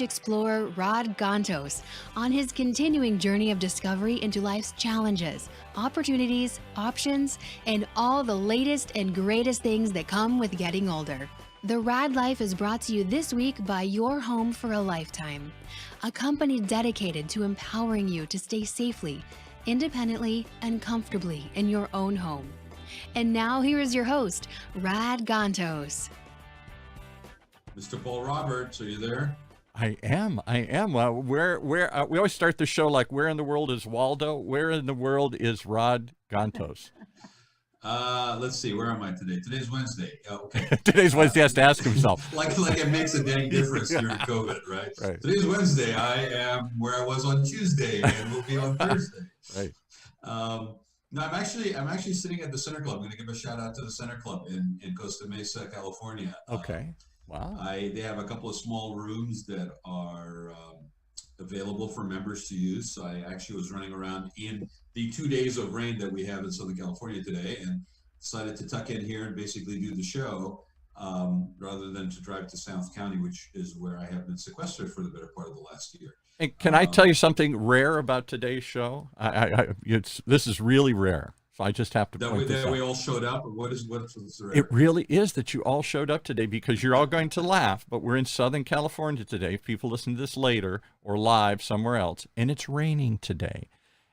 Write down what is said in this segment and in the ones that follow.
explorer Raad on his continuing journey of discovery into life's challenges, opportunities, options, and all the latest and greatest things that come with getting older. The Rad Life is brought to you this week by Your Home for a Lifetime, a company dedicated to empowering you to stay safely, independently, and comfortably in your own home. And now here is your host, Raad. Mr. Paul Roberts, are you there? I am. Well, we always start the show like, where in the world is Waldo? Where in the world is Raad? Let's see. Where am I today? Today's Wednesday. Okay. Today's Wednesday. He has to ask himself. like it makes a dang difference during COVID, right? Right. Today's Wednesday. I am where I was on Tuesday, and we'll be on Thursday. Right. No, I'm actually sitting at the Center Club. I'm going to give a shout out to the Center Club in Costa Mesa, California. Okay. Wow. They have a couple of small rooms that are available for members to use. So I actually was running around in the 2 days of rain that we have in Southern California today, and decided to tuck in here and basically do the show rather than to drive to South County, which is where I have been sequestered for the better part of the last year. And can I tell you something rare about today's show? This is really rare. So I just have to point this out. That we all showed up. What's rare? It really is that you all showed up today, because you're all going to laugh, but we're in Southern California today. If people listen to this later or live somewhere else, and it's raining today.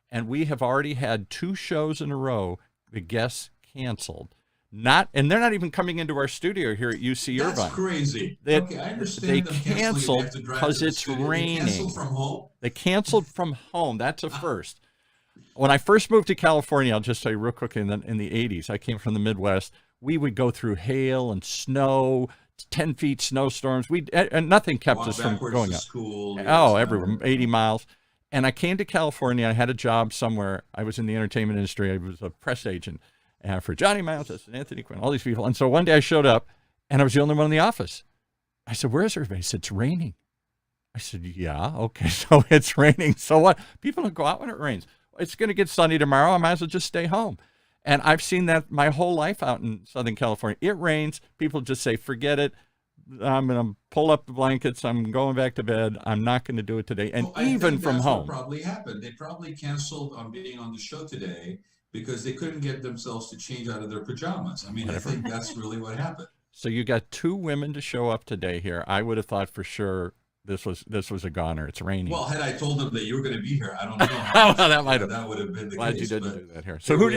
And we have already had 2 shows in a row, the guests canceled. And they're not even coming into our studio here at UC Irvine. That's crazy. Okay, I understand. They canceled because it's raining. They canceled from home? They canceled from home. That's a first. When I first moved to California, I'll just tell you real quickly, in the 80s, I came from the Midwest. We would go through hail and snow, 10 feet snowstorms. And nothing kept us from going up. School, everywhere, 80 miles. And I came to California. I had a job somewhere. I was in the entertainment industry. I was a press agent for Johnny Mathis and Anthony Quinn, all these people. And so one day I showed up, and I was the only one in the office. I said, "Where's everybody?" He said, "It's raining." I said, "Yeah, okay, so it's raining. So what? People don't go out when it rains. It's going to get sunny tomorrow. I might as well just stay home." And I've seen that my whole life out in Southern California. It rains. People just say, "Forget it. I'm going to pull up the blankets. I'm going back to bed. I'm not going to do it today." And even from home. What probably happened. They probably canceled on being on the show today because they couldn't get themselves to change out of their pajamas. I mean, I think that's really what happened. So you got 2 women to show up today here. I would have thought for sure this was a goner. It's raining. Well, had I told them that you were going to be here, I don't know. Well, that would have been the Glad case. You didn't do that here. So who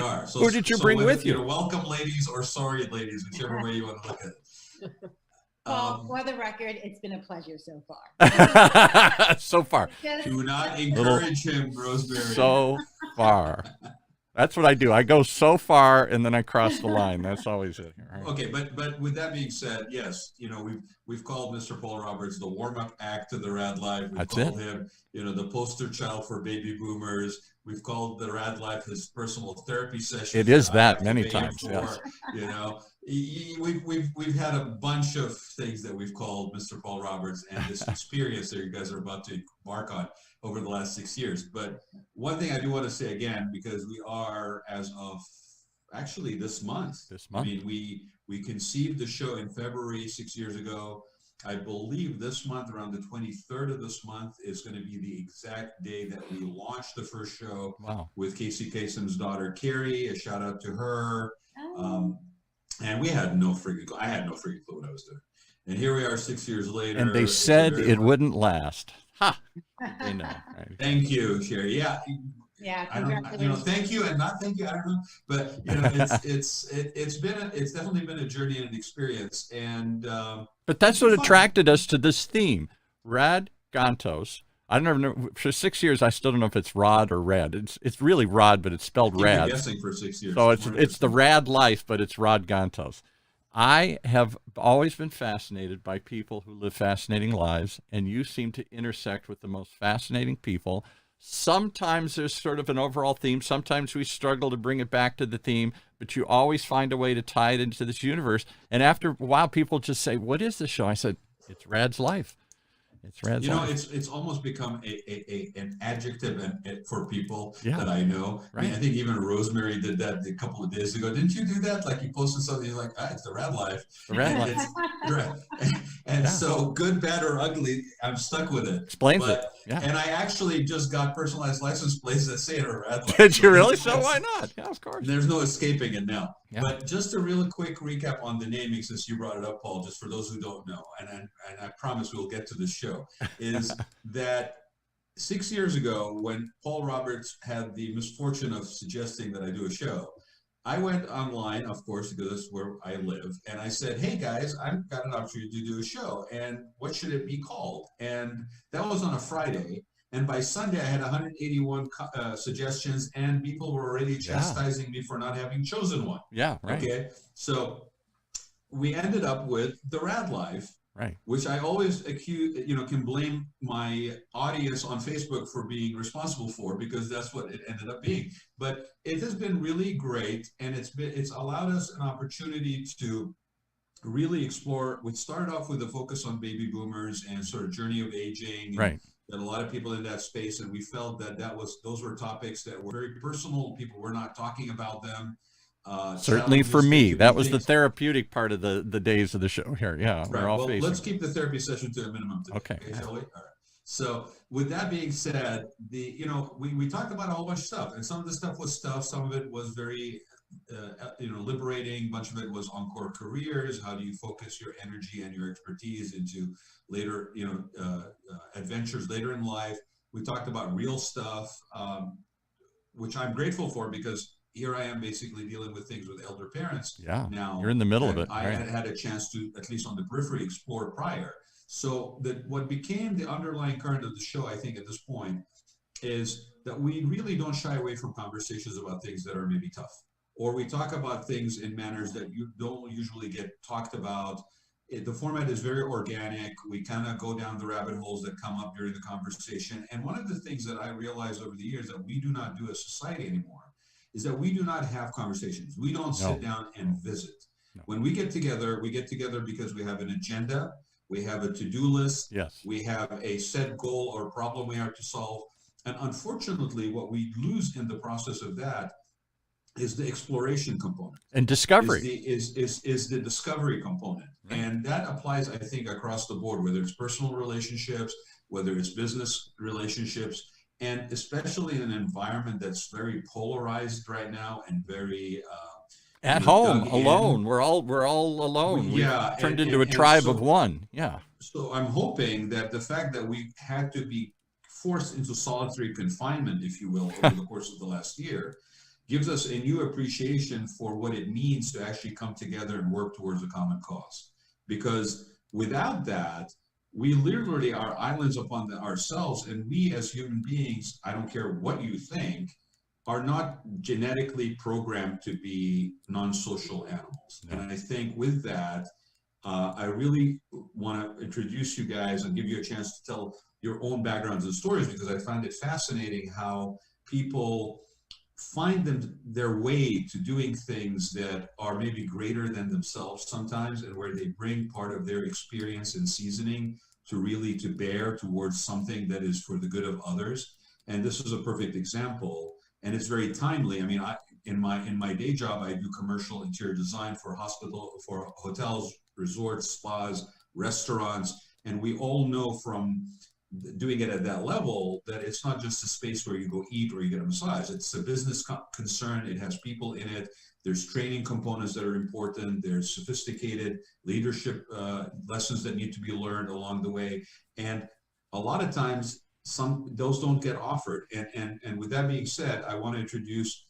did you bring with you? Welcome, ladies, or sorry, ladies, whichever way you want to look at it. Well, for the record, it's been a pleasure so far. So far. Do not encourage him, Rosemary. So far. That's what I do. I go so far, and then I cross the line. That's always it. Right? Okay, but with that being said, yes, we've called Mr. Paul Roberts the warm-up act to the Rad Life. We've called him, the poster child for baby boomers. We've called the Rad Life his personal therapy session. It is that many times. Yes. We've had a bunch of things that we've called Mr. Paul Roberts, and this experience that you guys are about to embark on over the last 6 years. But one thing I do want to say again, because we are, as of actually this month. I mean, we conceived the show in February 6 years ago. I believe this month, around the 23rd of this month, is going to be the exact day that we launched the first show. Wow. With Casey Kasem's daughter, Carrie. A shout out to her. And I had no freaking clue what I was doing. And here we are 6 years later. And they said it wouldn't last. Ha! They know. Right? Thank you, Sheri. Yeah, congratulations. Thank you and not thank you. I don't know, but it's definitely been a journey and an experience. And but that's what attracted us to this theme, Raad. I don't know. For 6 years, I still don't know if it's Raad or Rad. It's really Raad, but it's spelled Rad. I've been guessing for 6 years. So it's the Rad Life, but it's Raad. I have always been fascinated by people who live fascinating lives, and you seem to intersect with the most fascinating people. Sometimes there's sort of an overall theme. Sometimes we struggle to bring it back to the theme, but you always find a way to tie it into this universe. And after a while, people just say, "What is the show?" I said, "It's Rad's life." It's Raad's You know, life. it's almost become an adjective for people Yeah. that I know. I mean, Right. I think even Rosemary did that a couple of days ago. Didn't you do that? Like you posted something, you're like, it's the Raad life. The Raad And life. it's right. And Yeah. so good, bad, or ugly, I'm stuck with it. Explains it. Yeah. And I actually just got personalized license plates that say it are Raad life. Did you really? So why not? Yeah, of course. There's no escaping it now. Yeah. But just a real quick recap on the naming, since you brought it up, Paul, just for those who don't know, and I promise we'll get to the show, is that 6 years ago, when Paul Roberts had the misfortune of suggesting that I do a show, I went online, of course, because that's where I live, and I said, hey guys, I've got an opportunity to do a show, and what should it be called? And that was on a Friday. And by Sunday, I had 181 suggestions, and people were already chastising me for not having chosen one. Yeah, right. Okay, so we ended up with the Raad life, right? Which I always can blame my audience on Facebook for being responsible for, because that's what it ended up being. But it has been really great, and it's allowed us an opportunity to really explore. We started off with a focus on baby boomers and sort of journey of aging, right? That a lot of people in that space, and we felt that those were topics that were very personal. People were not talking about them. Certainly for me, that was the therapeutic part of the days of the show here. Yeah, right. We're all well, facing. let's keep the therapy session to a minimum today. Okay. Shall we? All right. So with that being said, we talked about a whole bunch of stuff, and some of the stuff was stuff. Some of it was very liberating. A bunch of it was encore careers. How do you focus your energy and your expertise into later, adventures later in life? We talked about real stuff, which I'm grateful for, because here I am basically dealing with things with elder parents. Yeah. Now you're in the middle of it. I had a chance to, at least on the periphery, explore prior. So what became the underlying current of the show, I think, at this point, is that we really don't shy away from conversations about things that are maybe tough. Or we talk about things in manners that you don't usually get talked about. The format is very organic. We kind of go down the rabbit holes that come up during the conversation. And one of the things that I realized over the years that we do not do as society anymore is that we do not have conversations. We don't sit down and visit. No. When we get together because we have an agenda, we have a to-do list, yes, we have a set goal or problem we have to solve. And unfortunately, what we lose in the process of that is the exploration component and discovery is the discovery component. Right. And that applies, I think, across the board, whether it's personal relationships, whether it's business relationships, and especially in an environment that's very polarized right now and very at home alone. We're all alone. Yeah, We've turned into a tribe of one. Yeah. So I'm hoping that the fact that we had to be forced into solitary confinement, if you will, over the course of the last year, gives us a new appreciation for what it means to actually come together and work towards a common cause. Because without that, we literally are islands upon ourselves, and we as human beings, I don't care what you think, are not genetically programmed to be non-social animals. No. And I think with that, I really want to introduce you guys and give you a chance to tell your own backgrounds and stories, because I find it fascinating how people find their way to doing things that are maybe greater than themselves sometimes, and where they bring part of their experience and seasoning to bear towards something that is for the good of others. And this is a perfect example, and it's very timely. I mean, in my day job, I do commercial interior design for hotels, resorts, spas, restaurants, and we all know from doing it at that level that it's not just a space where you go eat or you get a massage. It's a business concern. It has people in it. There's training components that are important. There's sophisticated leadership lessons that need to be learned along the way. And a lot of times those don't get offered. And with that being said, I want to introduce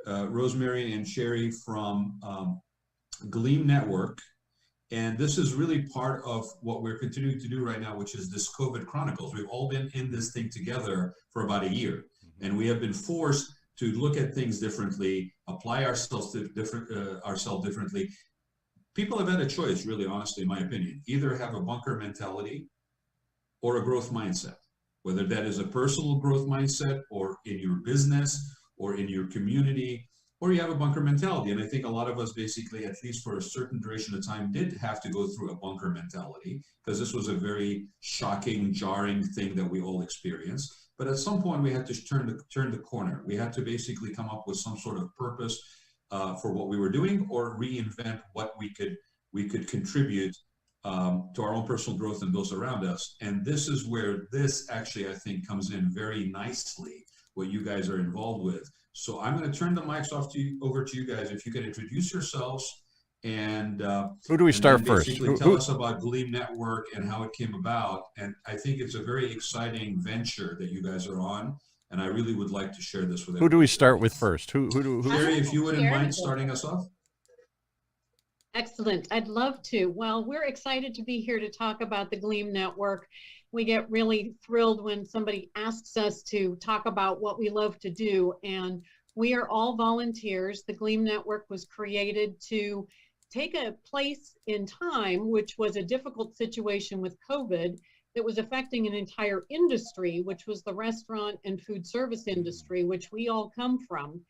Rosemary and Sheri from GLEAM Network. And this is really part of what we're continuing to do right now, which is this COVID Chronicles. We've all been in this thing together for about a year, and we have been forced to look at things differently, apply ourselves differently. People have had a choice, really, honestly, in my opinion. Either have a bunker mentality or a growth mindset, whether that is a personal growth mindset or in your business or in your community. or you have a bunker mentality. And I think a lot of us basically, at least for a certain duration of time, did have to go through a bunker mentality, because this was a very shocking, jarring thing that we all experienced. But at some point we had to turn the corner. We had to basically come up with some sort of purpose for what we were doing, or reinvent what we could contribute to our own personal growth and those around us. And this is where this actually, I think, comes in very nicely, what you guys are involved with. So I'm going to turn the mics over to you guys. If you could introduce yourselves, and who do we start first? Tell us about GLEAM Network and how it came about. And I think it's a very exciting venture that you guys are on, and I really would like to share this with everyone. Who do we start with first? Sheri, if you wouldn't mind starting us off. Excellent. I'd love to. Well, we're excited to be here to talk about the GLEAM Network. We get really thrilled when somebody asks us to talk about what we love to do, and we are all volunteers. The GLEAM Network was created to take a place in time, which was a difficult situation with COVID that was affecting an entire industry, which was the restaurant and food service industry, which we all come from.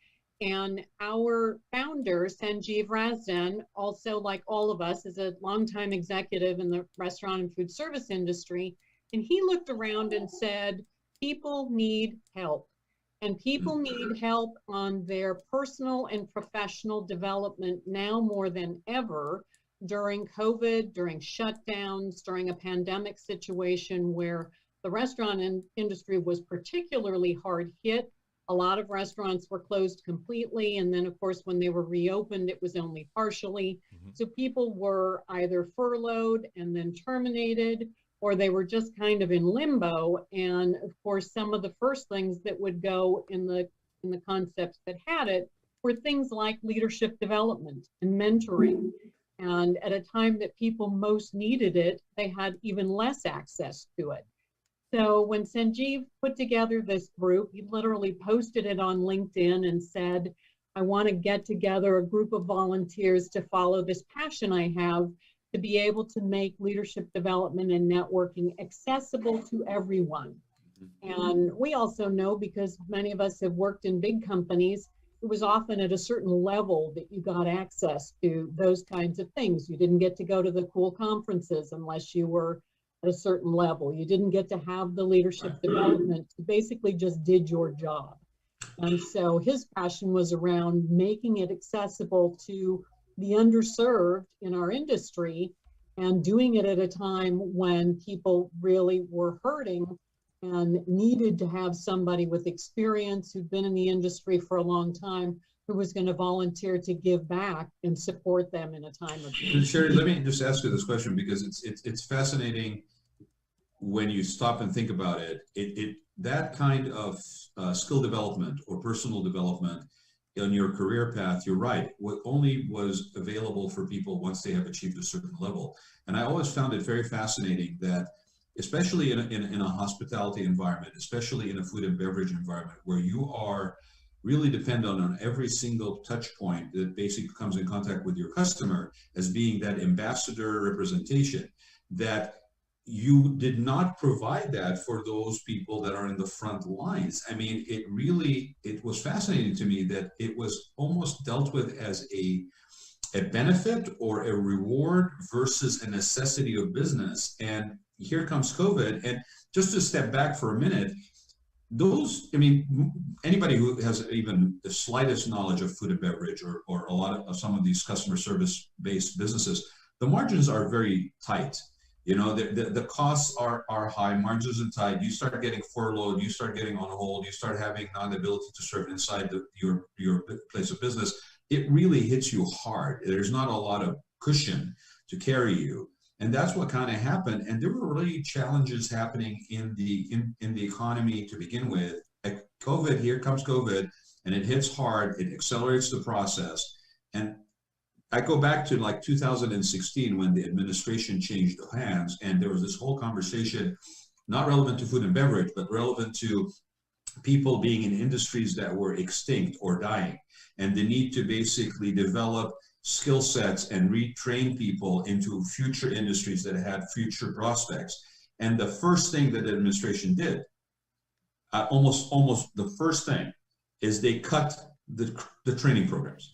And our founder, Sanjeev Razdan, also like all of us, is a longtime executive in the restaurant and food service industry. And he looked around and said, people need help. And people need help on their personal and professional development now more than ever, during COVID, during shutdowns, during a pandemic situation where the restaurant industry was particularly hard hit. A lot of restaurants were closed completely. And then, of course, when they were reopened, it was only partially. So people were either furloughed and then terminated, or they were just kind of in limbo. And of course, some of the first things that would go in the concepts that had it were things like leadership development and mentoring. And at a time that people most needed it, they had even less access to it. So when Sanjeev put together this group, he literally posted it on LinkedIn and said, I want to get together a group of volunteers to follow this passion I have to be able to make leadership development and networking accessible to everyone. And we also know, because many of us have worked in big companies, it was often at a certain level that you got access to those kinds of things. You didn't get to go to the cool conferences unless you were at a certain level. You didn't get to have the leadership development. You basically just did your job. And so his passion was around making it accessible to the underserved in our industry, and doing it at a time when people really were hurting and needed to have somebody with experience who'd been in the industry for a long time who was going to volunteer to give back and support them in a time of need. Sheri, let me just ask you this question, because it's fascinating when you stop and think about it. That kind of skill development or personal development on your career path, you're right, what only was available for people once they have achieved a certain level. And I always found it very fascinating that, especially in a hospitality environment, especially in a food and beverage environment, where you are really dependent on every single touch point that basically comes in contact with your customer as being that ambassador representation, that you did not provide that for those people that are in the front lines. I mean, it was fascinating to me that it was almost dealt with as a benefit or a reward versus a necessity of business. And here comes COVID. And just to step back for a minute, anybody who has even the slightest knowledge of food and beverage, or a lot of some of these customer service based businesses, the margins are very tight. The costs are high, margins are tight. You start getting furloughed, you start getting on hold, you start having non-ability to serve inside your place of business. It really hits you hard. There's not a lot of cushion to carry you. And that's what kind of happened. And there were really challenges happening in the economy to begin with. At COVID, here comes COVID, and it hits hard. It accelerates the process. And I go back to like 2016 when the administration changed hands, and there was this whole conversation, not relevant to food and beverage, but relevant to people being in industries that were extinct or dying, and the need to basically develop skill sets and retrain people into future industries that had future prospects. And the first thing that the administration did, almost the first thing, is they cut the training programs,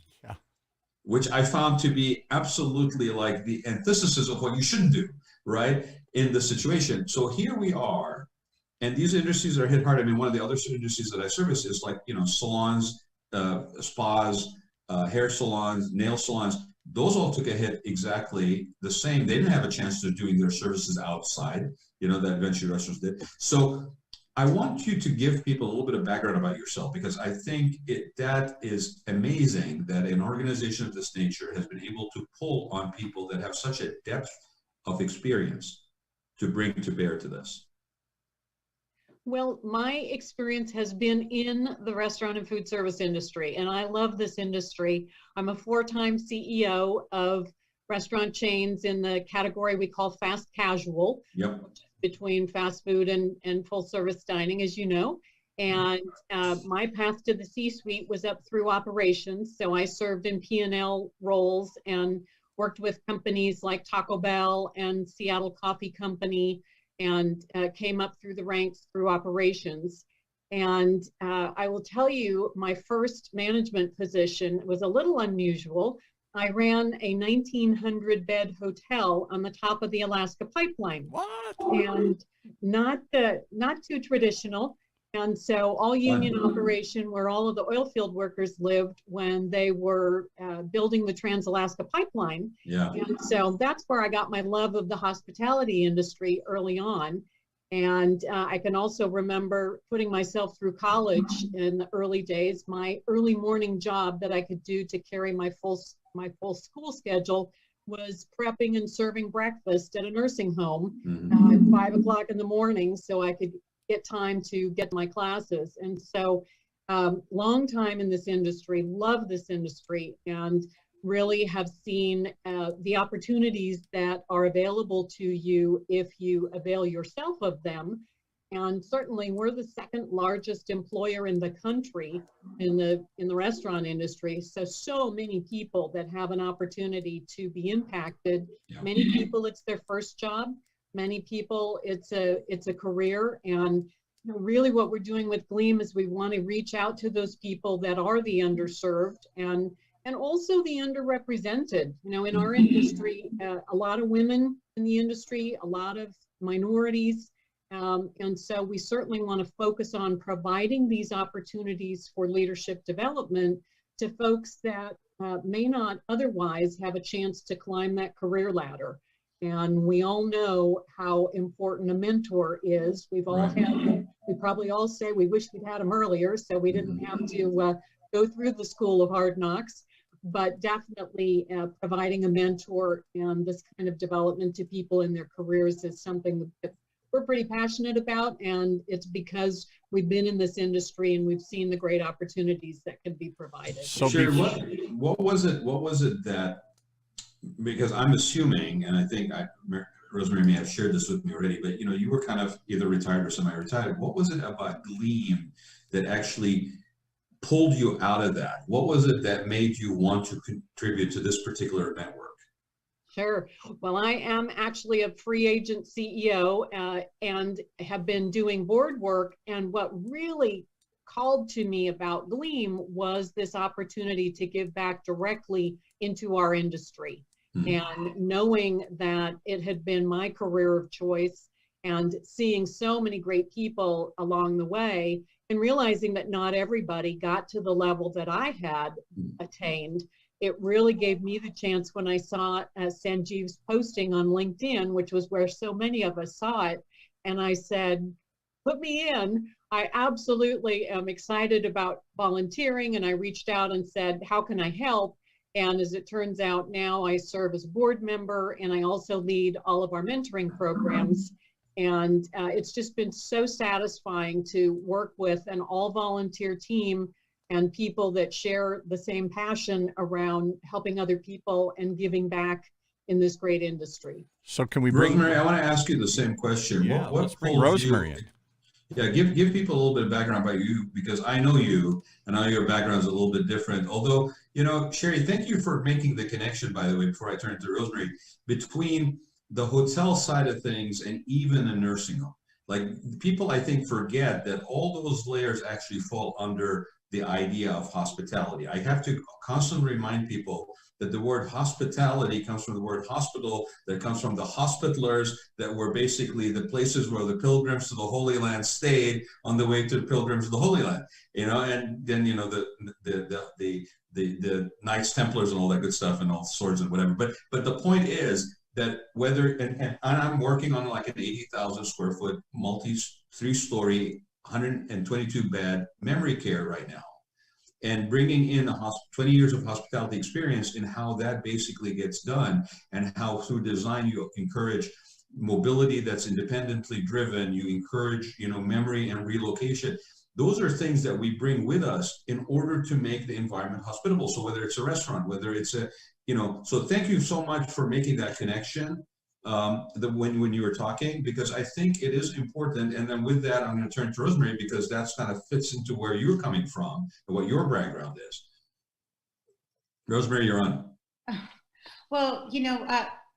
which I found to be absolutely like the antithesis of what you shouldn't do, right, in the situation. So here we are, and these industries are hit hard. I mean, one of the other industries that I service is like, salons, spas, hair salons, nail salons. Those all took a hit exactly the same. They didn't have a chance to doing their services outside, that venture restaurants did. So I want you to give people a little bit of background about yourself, because I think that is amazing that an organization of this nature has been able to pull on people that have such a depth of experience to bring to bear to this. Well, my experience has been in the restaurant and food service industry, and I love this industry. I'm a 4-time CEO of restaurant chains in the category we call fast casual, between fast food and full service dining, as you know. And my path to the C-suite was up through operations. So I served in P&L roles and worked with companies like Taco Bell and Seattle Coffee Company, and came up through the ranks through operations. And I will tell you, my first management position was a little unusual. I ran a 1,900-bed hotel on the top of the Alaska pipeline. What? And not too traditional. And so all union operation, where all of the oil field workers lived when they were building the Trans-Alaska pipeline. Yeah. And so that's where I got my love of the hospitality industry early on. And I can also remember putting myself through college in the early days. My early morning job that I could do to carry my full school schedule was prepping and serving breakfast at a nursing home at 5 o'clock in the morning, so I could get time to get my classes. And so long time in this industry, love this industry, and really have seen the opportunities that are available to you if you avail yourself of them. And certainly we're the second largest employer in the country in the restaurant industry. So many people that have an opportunity to be impacted. Many people, it's their first job. Many people, it's a career. And really what we're doing with GLEAM is we want to reach out to those people that are the underserved and also the underrepresented. In our industry, a lot of women in the industry, a lot of minorities. And so we certainly want to focus on providing these opportunities for leadership development to folks that may not otherwise have a chance to climb that career ladder. And we all know how important a mentor is. We've all had, we probably all say we wish we'd had them earlier, so we didn't have to go through the school of hard knocks. But definitely providing a mentor and this kind of development to people in their careers is something that we're pretty passionate about, and it's because we've been in this industry and we've seen the great opportunities that can be provided. So Sheri, what was it that, because I'm assuming, and I think Rosemary may have shared this with me already, but you were kind of either retired or semi-retired. What was it about GLEAM that actually pulled you out of that? What was it that made you want to contribute to this particular network? Sure. Well, I am actually a free agent CEO and have been doing board work. And what really called to me about GLEAM was this opportunity to give back directly into our industry. And knowing that it had been my career of choice and seeing so many great people along the way and realizing that not everybody got to the level that I had attained, it really gave me the chance when I saw Sanjeev's posting on LinkedIn, which was where so many of us saw it. And I said, put me in. I absolutely am excited about volunteering. And I reached out and said, how can I help? And as it turns out, now I serve as a board member and I also lead all of our mentoring programs. And it's just been so satisfying to work with an all volunteer team and people that share the same passion around helping other people and giving back in this great industry. So can we bring Rosemary? I want to ask you the same question. Yeah, let's bring Rosemary in. Yeah, give people a little bit of background about you, because I know you and I know your background is a little bit different. Although, Sheri, thank you for making the connection, by the way, before I turn to Rosemary, between the hotel side of things and even a nursing home. Like people, I think, forget that all those layers actually fall under the idea of hospitality. I have to constantly remind people that the word hospitality comes from the word hospital, that comes from the hospitalers, that were basically the places where the pilgrims to the Holy Land stayed on the way to the pilgrims to the Holy Land, and then, the Knights Templars and all that good stuff and all swords and whatever. But the point is that whether, and I'm working on like an 80,000 square foot, three-story, 122 bed memory care right now, and bringing in 20 years of hospitality experience in how that basically gets done, and how through design you encourage mobility that's independently driven, you encourage, memory and relocation. Those are things that we bring with us in order to make the environment hospitable. So whether it's a restaurant, whether it's so thank you so much for making that connection when you were talking, because I think it is important. And then with that, I'm going to turn to Rosemary, because that's kind of fits into where you're coming from and what your background is. Rosemary, you're on. Well,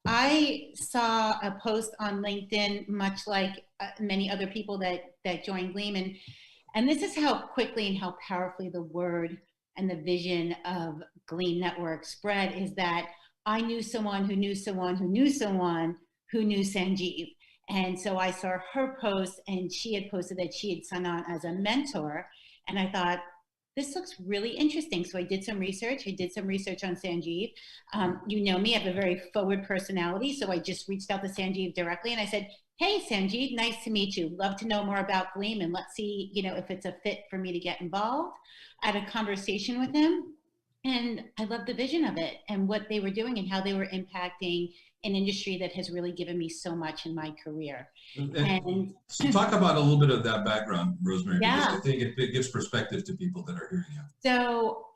I saw a post on LinkedIn, much like many other people that joined GLEAM, and this is how quickly and how powerfully the word and the vision of GLEAM Network spread, is that I knew someone who knew someone who knew someone who knew Sanjeev. And so I saw her post, and she had posted that she had signed on as a mentor. And I thought, this looks really interesting. So I did some research. I did some research on Sanjeev. You know me, I have a very forward personality. So I just reached out to Sanjeev directly, and I said, hey, Sanjeev, nice to meet you. Love to know more about GLEAM, and let's see, if it's a fit for me to get involved. I had a conversation with him, and I loved the vision of it and what they were doing and how they were impacting an industry that has really given me so much in my career. And so talk about a little bit of that background, Rosemary, yeah, because I think it gives perspective to people that are hearing you. So,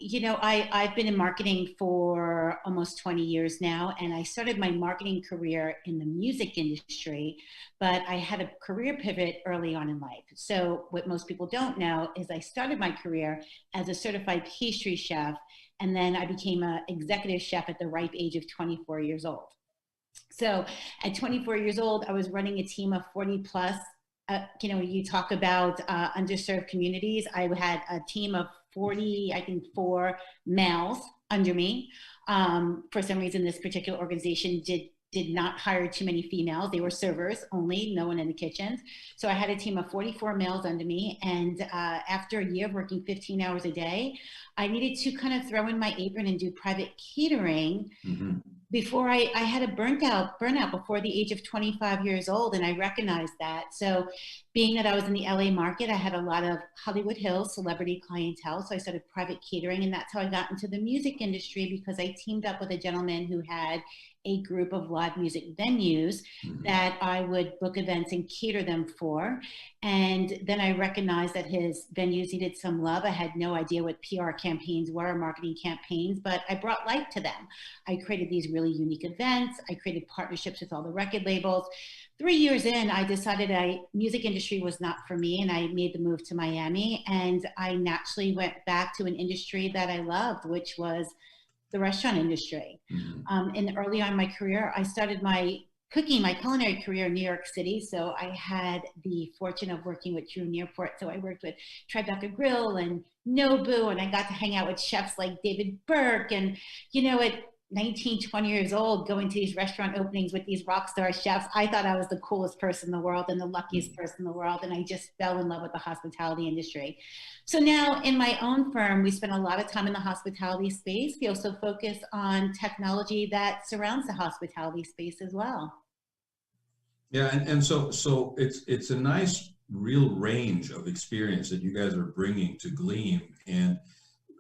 I've been in marketing for almost 20 years now, and I started my marketing career in the music industry, but I had a career pivot early on in life. So what most people don't know is I started my career as a certified pastry chef, and then I became an executive chef at the ripe age of 24 years old. So at 24 years old, I was running a team of 40 plus. You talk about underserved communities. I had a team of 4 males under me. For some reason, this particular organization did not hire too many females. They were servers only, no one in the kitchens. So I had a team of 44 males under me. And after a year of working 15 hours a day, I needed to kind of throw in my apron and do private catering. Mm-hmm. Before I had a burnout before the age of 25 years old, and I recognized that. So being that I was in the LA market, I had a lot of Hollywood Hills celebrity clientele. So I started private catering, and that's how I got into the music industry, because I teamed up with a gentleman who had a group of live music venues mm-hmm. that I would book events and cater them for. And then I recognized that his venues needed some love. I had no idea what PR campaigns were, marketing campaigns, but I brought life to them. I created these really unique events. I created partnerships with all the record labels. 3 years in, I decided music industry was not for me, and I made the move to Miami. And I naturally went back to an industry that I loved, which was the restaurant industry. Mm-hmm. And early on in my career, I started my culinary career in New York City. So I had the fortune of working with Drew Nearport. So I worked with Tribeca Grill and Nobu, and I got to hang out with chefs like David Burke. And, at 19, 20 years old, going to these restaurant openings with these rock star chefs, I thought I was the coolest person in the world and the luckiest person in the world. And I just fell in love with the hospitality industry. So now in my own firm, we spend a lot of time in the hospitality space. We also focus on technology that surrounds the hospitality space as well. Yeah, and so it's a nice real range of experience that you guys are bringing to GLEAM. And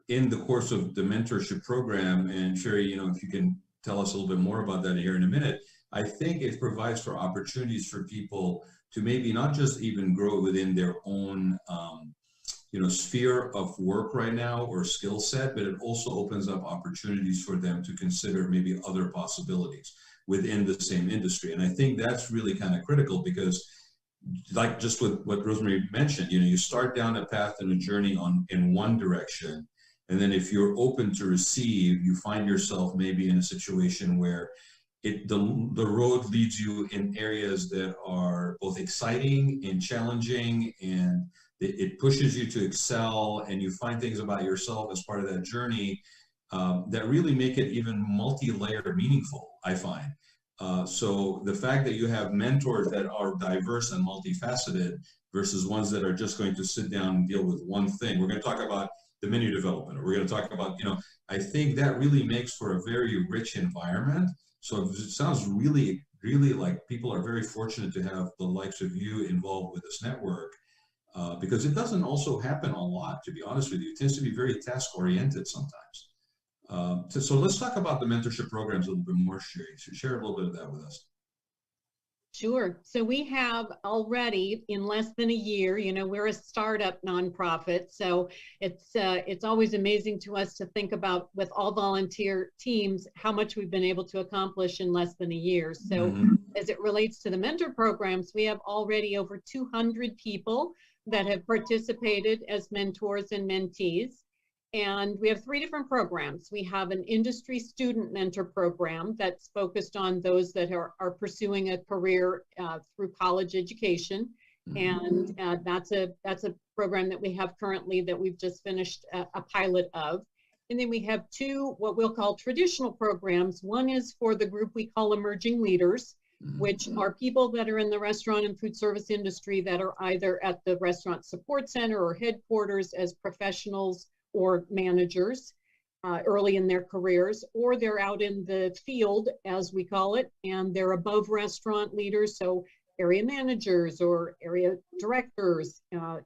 in the course of the mentorship program, and Sheri, if you can tell us a little bit more about that here in a minute, I think it provides for opportunities for people to maybe not just even grow within their own, sphere of work right now or skill set, but it also opens up opportunities for them to consider maybe other possibilities within the same industry. And I think that's really kind of critical, because like just with what Rosemary mentioned, you start down a path and a journey in one direction. And then if you're open to receive, you find yourself maybe in a situation where the road leads you in areas that are both exciting and challenging, and it pushes you to excel, and you find things about yourself as part of that journey that really make it even multi-layered meaningful, I find. So the fact that you have mentors that are diverse and multifaceted versus ones that are just going to sit down and deal with one thing. We're going to talk about the menu development, or we're going to talk about, I think that really makes for a very rich environment. So it sounds really, really like people are very fortunate to have the likes of you involved with this network, because it doesn't also happen a lot, to be honest with you. It tends to be very task-oriented sometimes. So let's talk about the mentorship programs a little bit more, Sheri. So share a little bit of that with us. Sure. So we have already, in less than a year, we're a startup nonprofit. So it's always amazing to us to think about, with all volunteer teams, how much we've been able to accomplish in less than a year. So as it relates to the mentor programs, we have already over 200 people that have participated as mentors and mentees. And we have 3 different programs. We have an industry student mentor program that's focused on those that are pursuing a career through college education. And that's a program that we have currently that we've just finished a pilot of. And then we have 2 what we'll call traditional programs. One is for the group we call emerging leaders, which are people that are in the restaurant and food service industry that are either at the restaurant support center or headquarters as professionals or managers early in their careers, or they're out in the field, as we call it, and they're above restaurant leaders, so area managers or area directors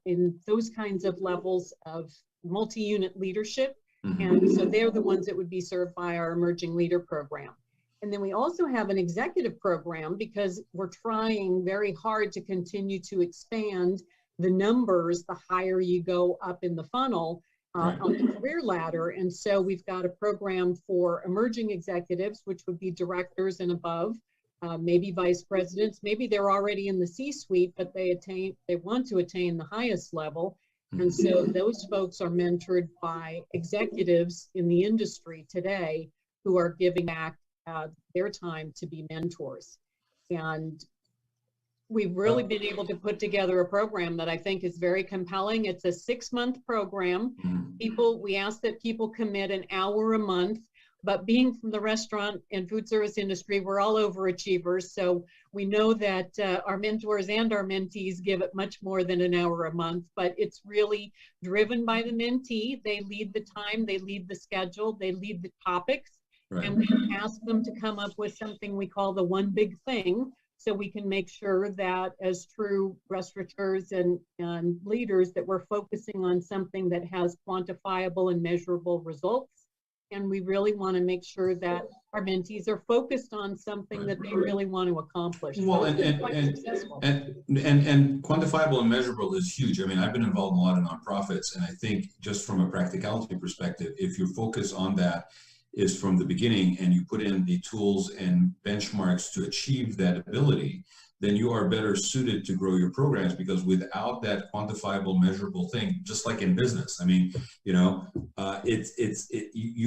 in those kinds of levels of multi-unit leadership. And so they're the ones that would be served by our emerging leader program. And then we also have an executive program, because we're trying very hard to continue to expand the numbers the higher you go up in the funnel. On the career ladder. And so we've got a program for emerging executives, which would be directors and above, maybe vice presidents. Maybe they're already in the C-suite, but they want to attain the highest level. And so those folks are mentored by executives in the industry today who are giving back their time to be mentors. And we've really been able to put together a program that I think is very compelling. It's a 6-month program. We ask that people commit an hour a month, but being from the restaurant and food service industry, we're all overachievers. So we know that our mentors and our mentees give it much more than an hour a month, but it's really driven by the mentee. They lead the time, they lead the schedule, they lead the topics, and we ask them to come up with something we call the one big thing, so we can make sure that as true restaurateurs and leaders that we're focusing on something that has quantifiable and measurable results. And we really want to make sure that our mentees are focused on something that they really want to accomplish. Well, and quantifiable and measurable is huge. I mean, I've been involved in a lot of nonprofits, and I think just from a practicality perspective, if you focus on that is from the beginning and you put in the tools and benchmarks to achieve that ability, then you are better suited to grow your programs, because without that quantifiable, measurable thing, just like in business, I mean, you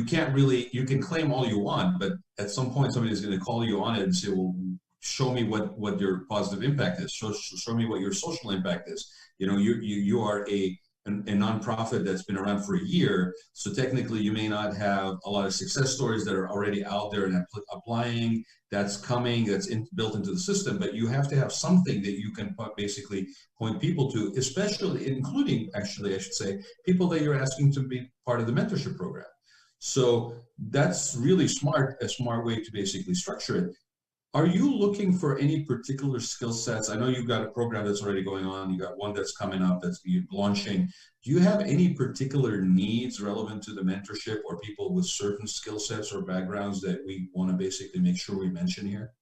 can't really, you can claim all you want, but at some point somebody's going to call you on it and say, well, show me what your positive impact is. Show me what your social impact is. You are a nonprofit that's been around for a year, so technically you may not have a lot of success stories that are already out there and applying, that's coming, that's built into the system, but you have to have something that you can basically point people to, especially including, actually I should say, people that you're asking to be part of the mentorship program. So that's really smart, a smart way to basically structure it. Are you looking for any particular skill sets? I know you've got a program that's already going on. You got one that's coming up that's launching. Do you have any particular needs relevant to the mentorship, or people with certain skill sets or backgrounds that we want to basically make sure we mention here?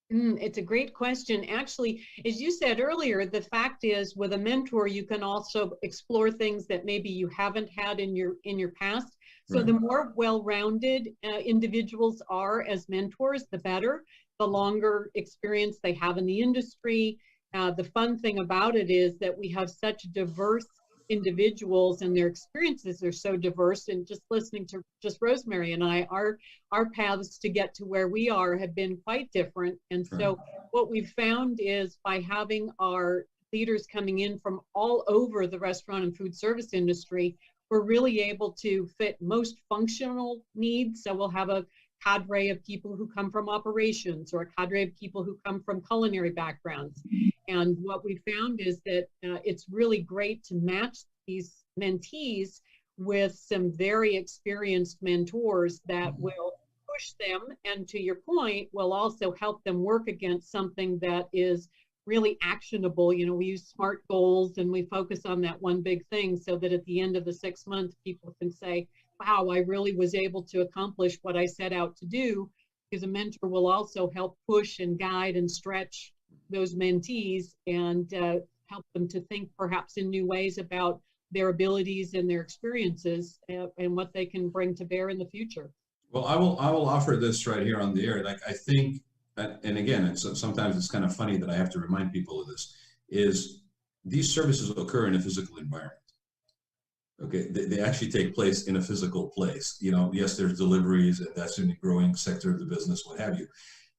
It's a great question. Actually, as you said earlier, the fact is with a mentor, you can also explore things that maybe you haven't had in your past. So the more well-rounded individuals are as mentors, the better. The longer experience they have in the industry. The fun thing about it is that we have such diverse individuals and their experiences are so diverse. And just listening to just Rosemary and I, our paths to get to where we are have been quite different. And so what we've found is by having our leaders coming in from all over the restaurant and food service industry, we're really able to fit most functional needs. So we'll have a cadre of people who come from operations or a cadre of people who come from culinary backgrounds. And what we found is that it's really great to match these mentees with some very experienced mentors that will push them, and to your point, will also help them work against something that is really actionable. You know, we use SMART goals and we focus on that one big thing so that at the end of the 6 months, people can say, wow, I really was able to accomplish what I set out to do, because a mentor will also help push and guide and stretch those mentees and help them to think perhaps in new ways about their abilities and their experiences and what they can bring to bear in the future. Well, I will offer this right here on the air. Like, I think that, and again, sometimes it's kind of funny that I have to remind people of this, is these services occur in a physical environment. Okay, they actually take place in a physical place. You know, yes, there's deliveries, and that's in a growing sector of the business, what have you.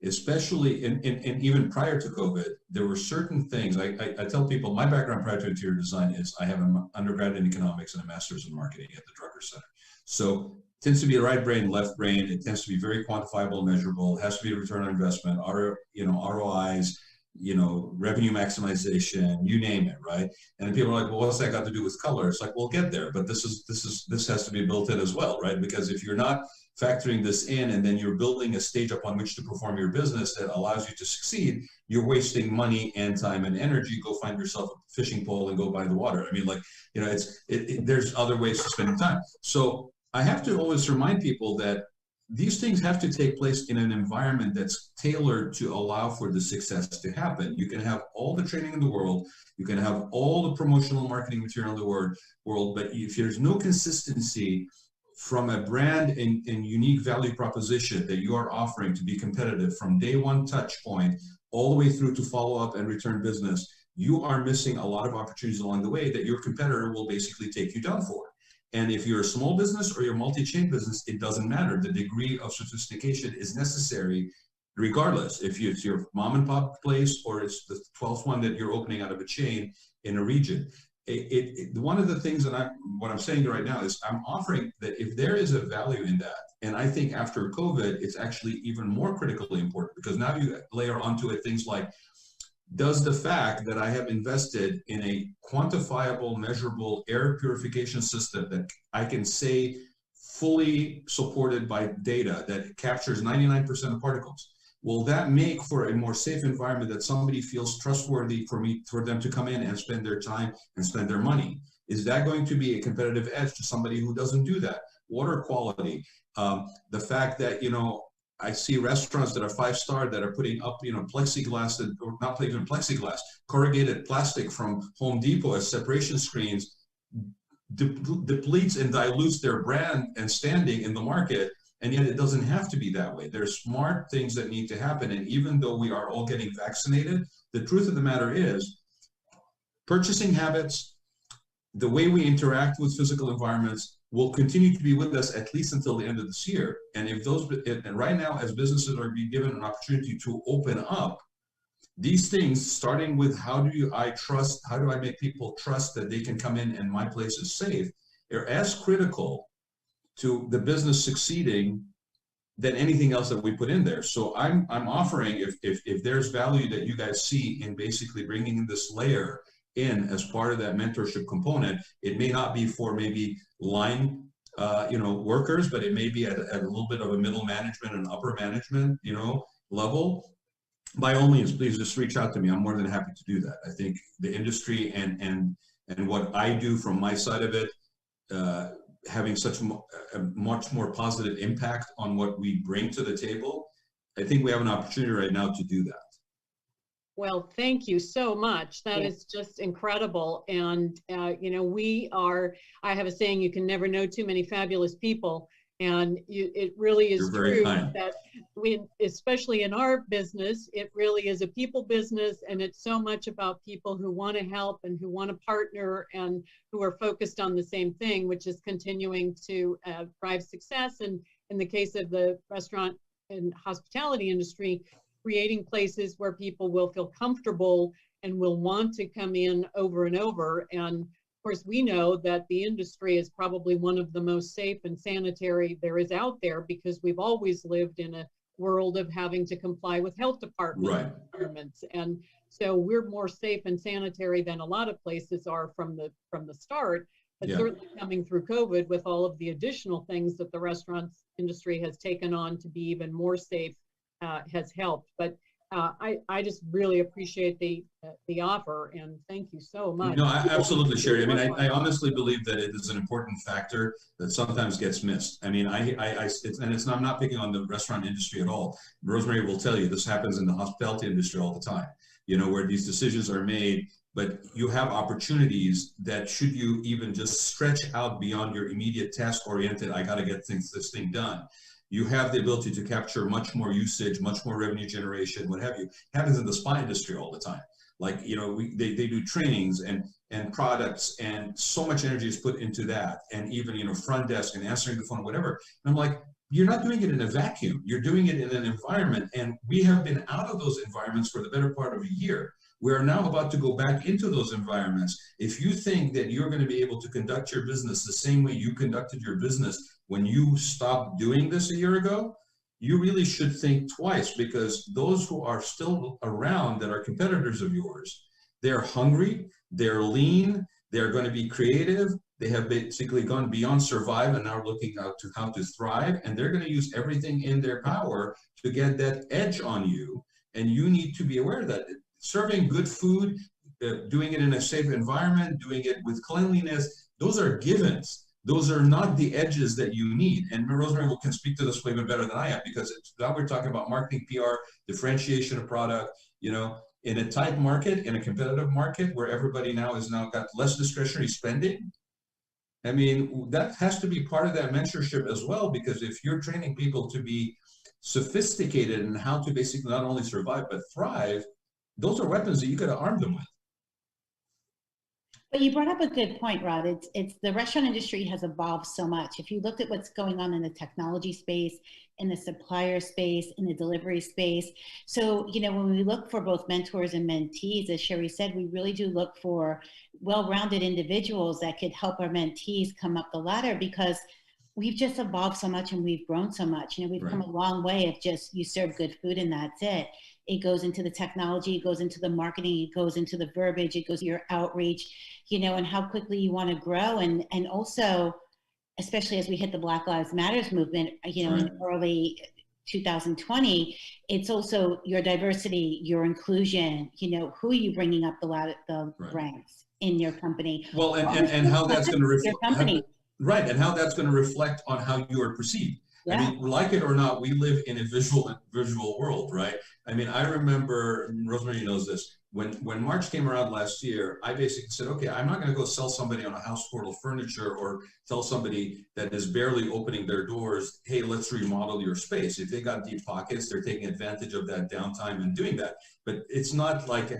Especially in even prior to COVID, there were certain things. I tell people my background prior to interior design is I have an undergrad in economics and a master's in marketing at the Drucker Center. So it tends to be a right brain, left brain. It tends to be very quantifiable, measurable. It has to be a return on investment, ROIs, revenue maximization, you name it, right? And then people are like, well, what's that got to do with color? It's like, we'll get there, but this has to be built in as well, right? Because if you're not factoring this in and then you're building a stage upon which to perform your business that allows you to succeed, you're wasting money and time and energy. Go find yourself a fishing pole and go by the water. I mean, like, there's other ways to spend time. So I have to always remind people that these things have to take place in an environment that's tailored to allow for the success to happen. You can have all the training in the world, you can have all the promotional marketing material in the world, but if there's no consistency from a brand and unique value proposition that you are offering to be competitive from day one touch point all the way through to follow up and return business, you are missing a lot of opportunities along the way that your competitor will basically take you down for. And if you're a small business or you're a multi-chain business, it doesn't matter. The degree of sophistication is necessary regardless if it's your mom and pop place or it's the 12th one that you're opening out of a chain in a region. One of the things that what I'm saying right now is I'm offering that if there is a value in that, and I think after COVID, it's actually even more critically important, because now you layer onto it things like, does the fact that I have invested in a quantifiable, measurable air purification system that I can say fully supported by data that captures 99% of particles, will that make for a more safe environment that somebody feels trustworthy for them to come in and spend their time and spend their money? Is that going to be a competitive edge to somebody who doesn't do that? Water quality, the fact that, I see restaurants that are 5-star that are putting up, plexiglass, or not even plexiglass, corrugated plastic from Home Depot as separation screens, depletes and dilutes their brand and standing in the market. And yet it doesn't have to be that way. There's smart things that need to happen. And even though we are all getting vaccinated, the truth of the matter is purchasing habits, the way we interact with physical environments will continue to be with us at least until the end of this year. And and right now, as businesses are being given an opportunity to open up, these things, starting with how do I make people trust that they can come in and my place is safe, are as critical to the business succeeding than anything else that we put in there. So I'm offering, if there's value that you guys see in basically bringing in this layer in as part of that mentorship component, it may not be for maybe line workers, but it may be at a little bit of a middle management and upper management level. By all means, please just reach out to me. I'm more than happy to do that. I think the industry and what I do from my side of it, having such a much more positive impact on what we bring to the table, I think we have an opportunity right now to do that. Well, thank you so much. That is just incredible. And, I have a saying, you can never know too many fabulous people. And it really is You're very true kind. that we, especially in our business, it really is a people business, and it's so much about people who want to help and who want to partner and who are focused on the same thing, which is continuing to drive success. And in the case of the restaurant and hospitality industry, creating places where people will feel comfortable and will want to come in over and over. And of course, we know that the industry is probably one of the most safe and sanitary there is out there, because we've always lived in a world of having to comply with health department requirements. And so we're more safe and sanitary than a lot of places are from the start. But certainly coming through COVID with all of the additional things that the restaurants industry has taken on to be even more safe has helped. But I just really appreciate the offer, and thank you so much. No, absolutely, Sheri. I mean, I honestly believe that it is an important factor that sometimes gets missed. I mean, I'm not picking on the restaurant industry at all. Rosemary will tell you this happens in the hospitality industry all the time, you know, where these decisions are made, but you have opportunities that, should you even just stretch out beyond your immediate task-oriented, I got to get this thing done, you have the ability to capture much more usage, much more revenue generation, what have you. It happens in the spa industry all the time. Like, you know, they do trainings and products, and so much energy is put into that. And even, you know, front desk and answering the phone, whatever. And I'm like, you're not doing it in a vacuum. You're doing it in an environment. And we have been out of those environments for the better part of a year. We are now about to go back into those environments. If you think that you're going to be able to conduct your business the same way you conducted your business when you stopped doing this a year ago, you really should think twice, because those who are still around that are competitors of yours, they're hungry, they're lean, they're going to be creative, they have basically gone beyond survive and now looking out to how to thrive, and they're going to use everything in their power to get that edge on you. And you need to be aware of that. Serving good food, doing it in a safe environment, doing it with cleanliness, those are givens. Those are not the edges that you need. And Rosemary can speak to this even better than I am, because now we're talking about marketing, PR, differentiation of product, you know, in a tight market, in a competitive market where everybody now got less discretionary spending. I mean, that has to be part of that mentorship as well, because if you're training people to be sophisticated in how to basically not only survive, but thrive, those are weapons that you got to arm them with. But you brought up a good point, Raad. It's the restaurant industry has evolved so much. If you look at what's going on in the technology space, in the supplier space, in the delivery space. So, you know, when we look for both mentors and mentees, as Sheri said, we really do look for well-rounded individuals that could help our mentees come up the ladder, because we've just evolved so much and we've grown so much. You know, we've come a long way of just, you serve good food and that's it. It goes into the technology, it goes into the marketing, it goes into the verbiage, it goes to your outreach, you know, and how quickly you want to grow. And also, especially as we hit the Black Lives Matters movement, you know, in early 2020, it's also your diversity, your inclusion, you know, who are you bringing up the ranks in your company? Well, and how that's going to reflect your company. And how that's going to reflect on how you are perceived. I mean, like it or not, we live in a visual world, right? I mean, I remember, Rosemary knows this, when March came around last year, I basically said, okay, I'm not going to go sell somebody on a house portal furniture or tell somebody that is barely opening their doors, hey, let's remodel your space. If they got deep pockets, they're taking advantage of that downtime and doing that. But it's not like,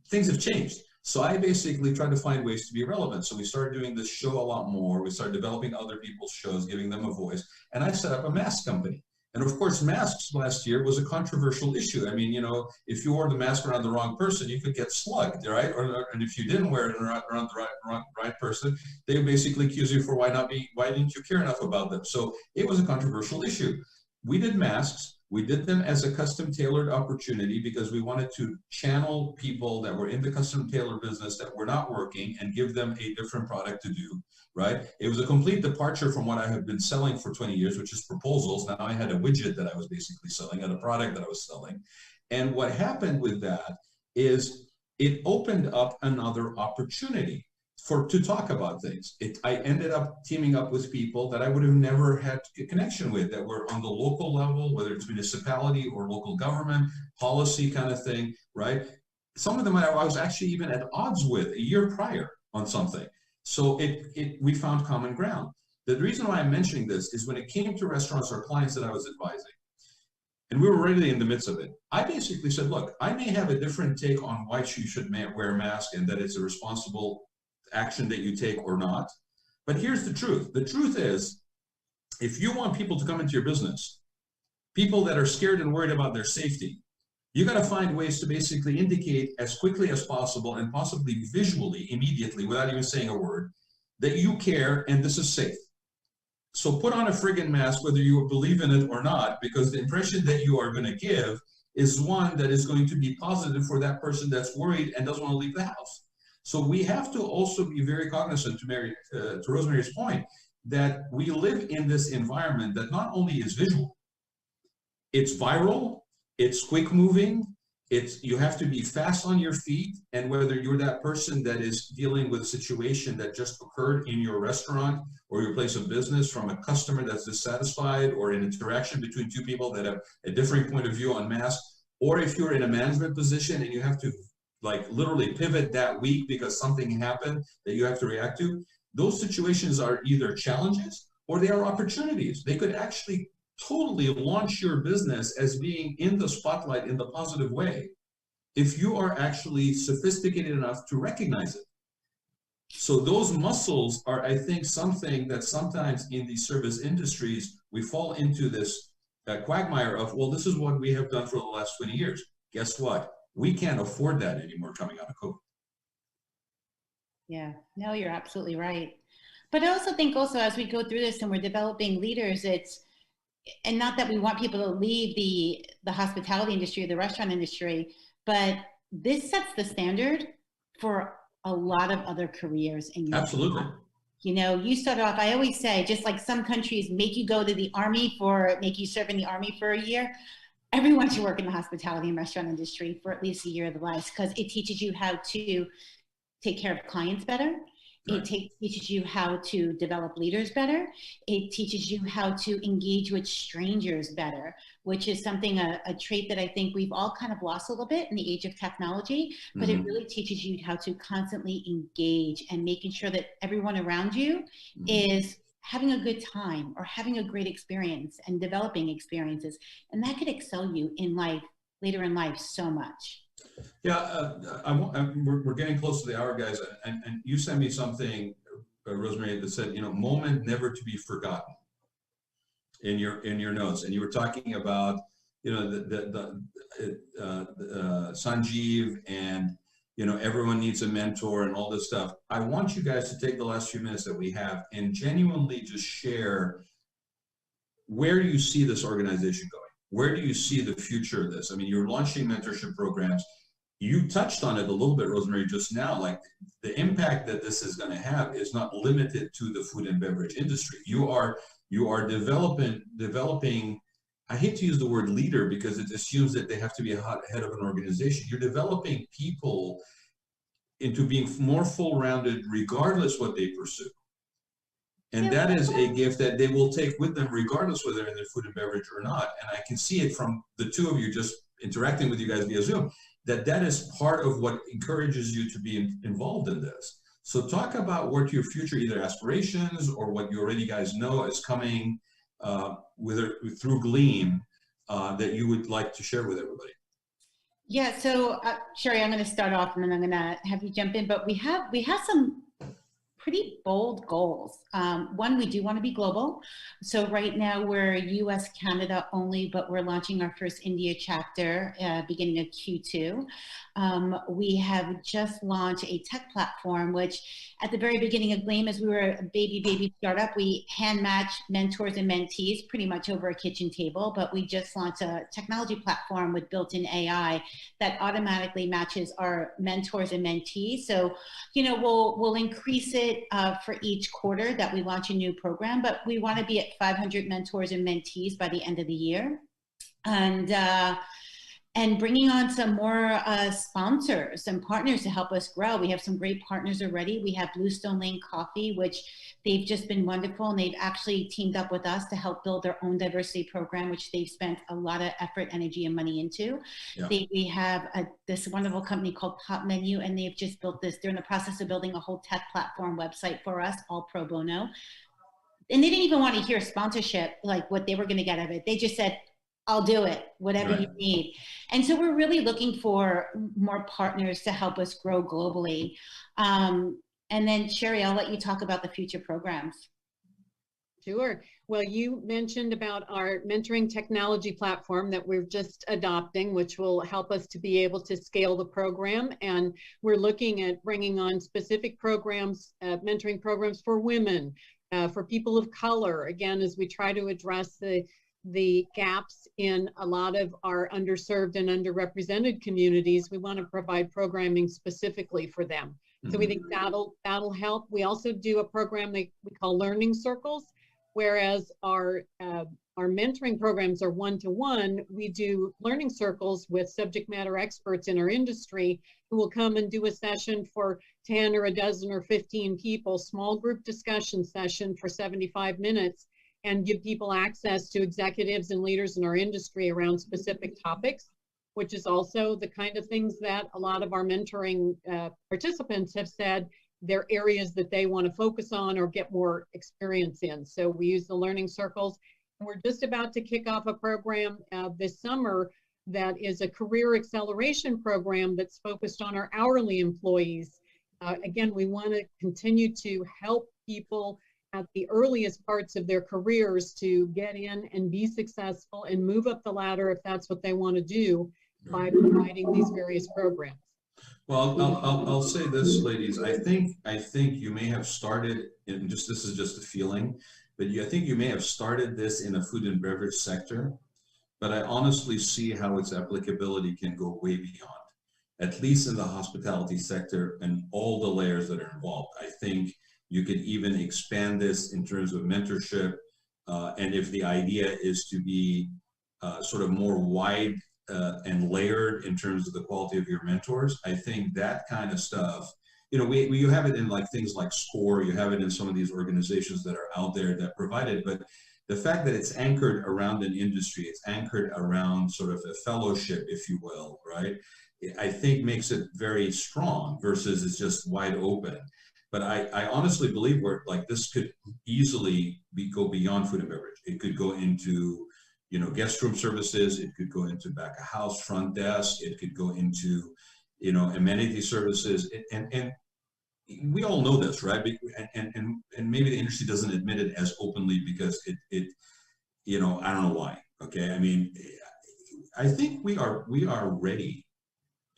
things have changed. So I basically tried to find ways to be relevant. So we started doing this show a lot more. We started developing other people's shows, giving them a voice. And I set up a mask company. And of course, masks last year was a controversial issue. I mean, you know, if you wore the mask around the wrong person, you could get slugged, right? And if you didn't wear it around the right person, they would basically accuse you for why didn't you care enough about them? So it was a controversial issue. We did masks. We did them as a custom tailored opportunity because we wanted to channel people that were in the custom tailored business that were not working and give them a different product to do, right? It was a complete departure from what I have been selling for 20 years, which is proposals. Now I had a widget that I was basically selling, I had a product that I was selling. And what happened with that is it opened up another opportunity to talk about things. I ended up teaming up with people that I would have never had a connection with, that were on the local level, whether it's municipality or local government, policy kind of thing, right? Some of them I was actually even at odds with a year prior on something. So we found common ground. The reason why I'm mentioning this is when it came to restaurants or clients that I was advising, and we were already in the midst of it, I basically said, look, I may have a different take on why you should wear a mask and that it's a responsible action that you take or not. But here's the truth. The truth is, if you want people to come into your business, people that are scared and worried about their safety, you got to find ways to basically indicate as quickly as possible and possibly visually, immediately, without even saying a word, that you care and this is safe. So put on a friggin' mask, whether you believe in it or not, because the impression that you are going to give is one that is going to be positive for that person that's worried and doesn't want to leave the house. So we have to also be very cognizant, to Rosemary's point, that we live in this environment that not only is visual, it's viral, it's quick moving, you have to be fast on your feet, and whether you're that person that is dealing with a situation that just occurred in your restaurant or your place of business from a customer that's dissatisfied, or an interaction between two people that have a different point of view on masks, or if you're in a management position and you have to like literally pivot that week because something happened that you have to react to, those situations are either challenges or they are opportunities. They could actually totally launch your business as being in the spotlight in the positive way if you are actually sophisticated enough to recognize it. So those muscles are, I think, something that sometimes in the service industries, we fall into this quagmire of, well, this is what we have done for the last 20 years. Guess what? We can't afford that anymore coming out of COVID. Yeah, no, you're absolutely right. But I also think as we go through this and we're developing leaders, and not that we want people to leave the hospitality industry or the restaurant industry, but this sets the standard for a lot of other careers in your Absolutely. job. You know, you start off, I always say, just like some countries make you go to the army make you serve in the army for a year, everyone should work in the hospitality and restaurant industry for at least a year of their lives, because it teaches you how to take care of clients better. It teaches you how to develop leaders better. It teaches you how to engage with strangers better, which is something, a trait that I think we've all kind of lost a little bit in the age of technology, but it really teaches you how to constantly engage and making sure that everyone around you is having a good time or having a great experience and developing experiences. And that could excel you in life, later in life, so much. Yeah, we're getting close to the hour, guys, and you sent me something, Rosemary, that said, moment never to be forgotten in your notes, and you were talking about, the Sanjeev and everyone needs a mentor and all this stuff. I want you guys to take the last few minutes that we have and genuinely just share, where do you see this organization going? Where do you see the future of this? I mean, you're launching mentorship programs. You touched on it a little bit, Rosemary, just now. Like, the impact that this is going to have is not limited to the food and beverage industry. You are developing. I hate to use the word leader because it assumes that they have to be a head of an organization. You're developing people into being more full-rounded, regardless what they pursue. And that is a gift that they will take with them, regardless whether they're in their food and beverage or not. And I can see it from the two of you just interacting with you guys via Zoom, that is part of what encourages you to be involved in this. So talk about what your future, either aspirations or what you already guys know is coming through GLEAM that you would like to share with everybody. Yeah, so Sheri, I'm going to start off and then I'm going to have you jump in, but we have some pretty bold goals. One, we do want to be global. So right now we're US, Canada only, but we're launching our first India chapter beginning of Q2. We have just launched a tech platform, which at the very beginning of GLEAM, as we were a baby startup, we hand matched mentors and mentees pretty much over a kitchen table, but we just launched a technology platform with built-in AI that automatically matches our mentors and mentees. So, we'll increase it for each quarter that we launch a new program, but we want to be at 500 mentors and mentees by the end of the year. And bringing on some more sponsors and partners to help us grow. We have some great partners already. We have Bluestone Lane Coffee, which they've just been wonderful, and they've actually teamed up with us to help build their own diversity program, which they've spent a lot of effort, energy, and money into. Yeah. We have this wonderful company called Pop Menu, and they've just built this. They're in the process of building a whole tech platform website for us, all pro bono. and they didn't even want to hear sponsorship, like what they were going to get out of it. They just said, I'll do it, whatever Right. you need. And so we're really looking for more partners to help us grow globally. And then Sheri, I'll let you talk about the future programs. Sure. Well, you mentioned about our mentoring technology platform that we're just adopting, which will help us to be able to scale the program. And we're looking at bringing on specific programs, mentoring programs for women, for people of color, again, as we try to address the gaps in a lot of our underserved and underrepresented communities. We want to provide programming specifically for them. So we think that'll help. We also do a program that we call learning circles, whereas our mentoring programs are one-to-one. We do learning circles with subject matter experts in our industry who will come and do a session for 10 or a dozen or 15 people, small group discussion session for 75 minutes, and give people access to executives and leaders in our industry around specific topics, which is also the kind of things that a lot of our mentoring participants have said they're areas that they want to focus on or get more experience in. So we use the learning circles. And we're just about to kick off a program this summer that is a career acceleration program that's focused on our hourly employees. Again, we want to continue to help people at the earliest parts of their careers to get in and be successful and move up the ladder if that's what they want to do by providing these various programs. Well, I'll say this, ladies. I think you may have started, and this is just a feeling, but I think you may have started this in a food and beverage sector, but I honestly see how its applicability can go way beyond, at least in the hospitality sector and all the layers that are involved. I think you could even expand this in terms of mentorship, and if the idea is to be sort of more wide and layered in terms of the quality of your mentors, I think that kind of stuff, you know, you have it in like things like SCORE, you have it in some of these organizations that are out there that provide it, but the fact that it's anchored around an industry, it's anchored around sort of a fellowship, if you will, right? I think makes it very strong versus it's just wide open. But I honestly believe this could easily go beyond food and beverage. It could go into, you know, guest room services. It could go into back of house, front desk. It could go into, you know, amenity services. And we all know this, right? And maybe the industry doesn't admit it as openly because it you know, I don't know why. Okay, I mean, I think we are ready,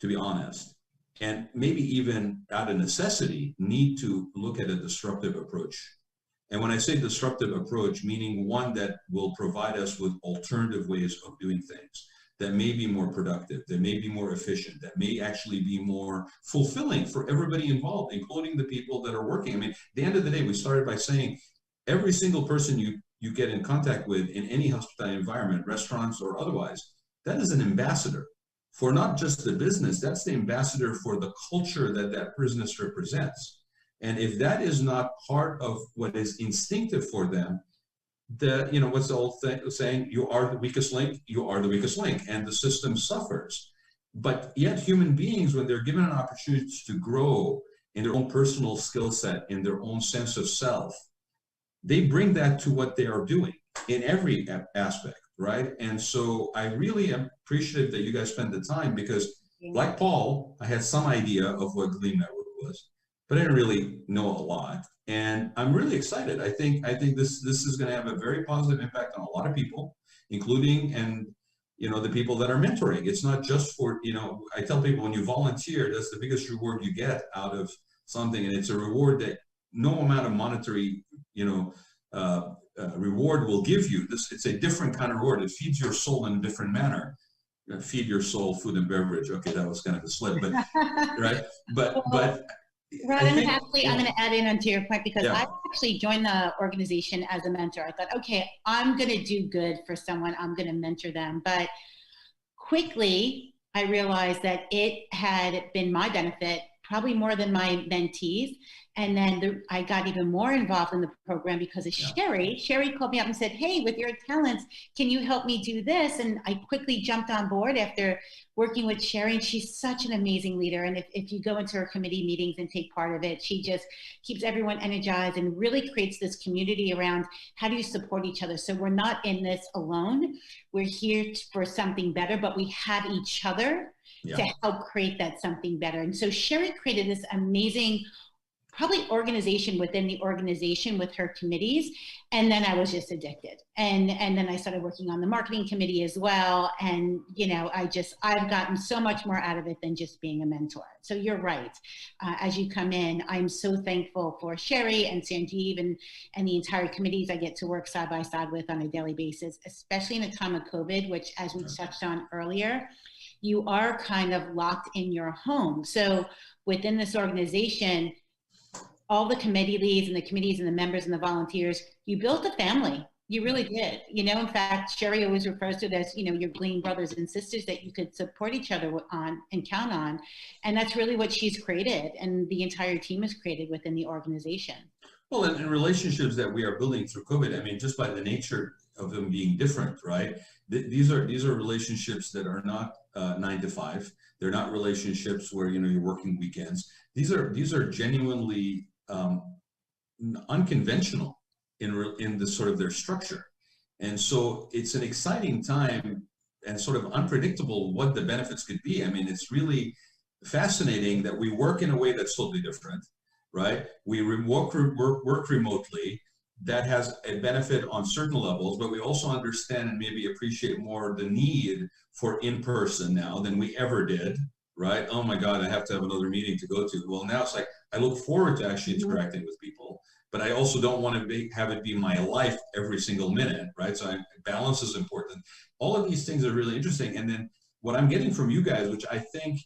to be honest, and maybe even out of necessity need to look at a disruptive approach. And when I say disruptive approach, meaning one that will provide us with alternative ways of doing things that may be more productive, that may be more efficient, that may actually be more fulfilling for everybody involved, including the people that are working. I mean, at the end of the day, we started by saying every single person you get in contact with in any hospitality environment, restaurants or otherwise, that is an ambassador for not just the business, that's the ambassador for the culture that that business represents. And if that is not part of what is instinctive for them, you know, what's the old saying, you are the weakest link, you are the weakest link, and the system suffers. But yet human beings, when they're given an opportunity to grow in their own personal skill set, in their own sense of self, they bring that to what they are doing in every aspect, right? And so I really am appreciative that you guys spend the time, because like Paul, I had some idea of what GLEAM Network was, but I didn't really know a lot. And I'm really excited. I think this is going to have a very positive impact on a lot of people, including, and you know, the people that are mentoring. It's not just for, you know, I tell people when you volunteer, that's the biggest reward you get out of something, and it's a reward that no amount of monetary, you know, reward will give you. It's a different kind of reward. It feeds your soul in a different manner. Feed your soul, food and beverage. Okay, that was kind of a slip, but right. But Raad, I'm going to add in onto your point, because Yeah. I actually joined the organization as a mentor. I thought, okay, I'm going to do good for someone. I'm going to mentor them. But quickly, I realized that it had been my benefit, probably more than my mentees. And then I got even more involved in the program because of Sheri. Sheri called me up and said, hey, with your talents, can you help me do this? And I quickly jumped on board after working with Sheri. And she's such an amazing leader. And if you go into her committee meetings and take part of it, she just keeps everyone energized and really creates this community around how do you support each other. So we're not in this alone. We're here for something better, but we have each other to help create that something better. And so Sheri created this amazing probably organization within the organization with her committees. And then I was just addicted. And then I started working on the marketing committee as well. And, you know, I've gotten so much more out of it than just being a mentor. So you're right. As you come in, I'm so thankful for Sheri and Sanjeev and the entire committees I get to work side by side with on a daily basis, especially in a time of COVID, which as we touched on earlier, you are kind of locked in your home. So within this organization, all the committee leads and the committees and the members and the volunteers, you built a family. You really did. You know, in fact, Sheri always refers to it as, you know, your GLEAM brothers and sisters that you could support each other on and count on. And that's really what she's created and the entire team has created within the organization. Well, and relationships that we are building through COVID, I mean, just by the nature of them being different, right? These are relationships that are not 9 to 5. They're not relationships where, you know, you're working weekends. These are genuinely unconventional in the sort of their structure. And so it's an exciting time and sort of unpredictable what the benefits could be. I mean, it's really fascinating that we work in a way that's totally different, right? We work remotely. That has a benefit on certain levels, but we also understand and maybe appreciate more the need for in-person now than we ever did, right? Oh my God, I have to have another meeting to go to. Well, now it's like, I look forward to actually interacting with people, but I also don't want to have it be my life every single minute, right? So balance is important. All of these things are really interesting. And then what I'm getting from you guys, which I think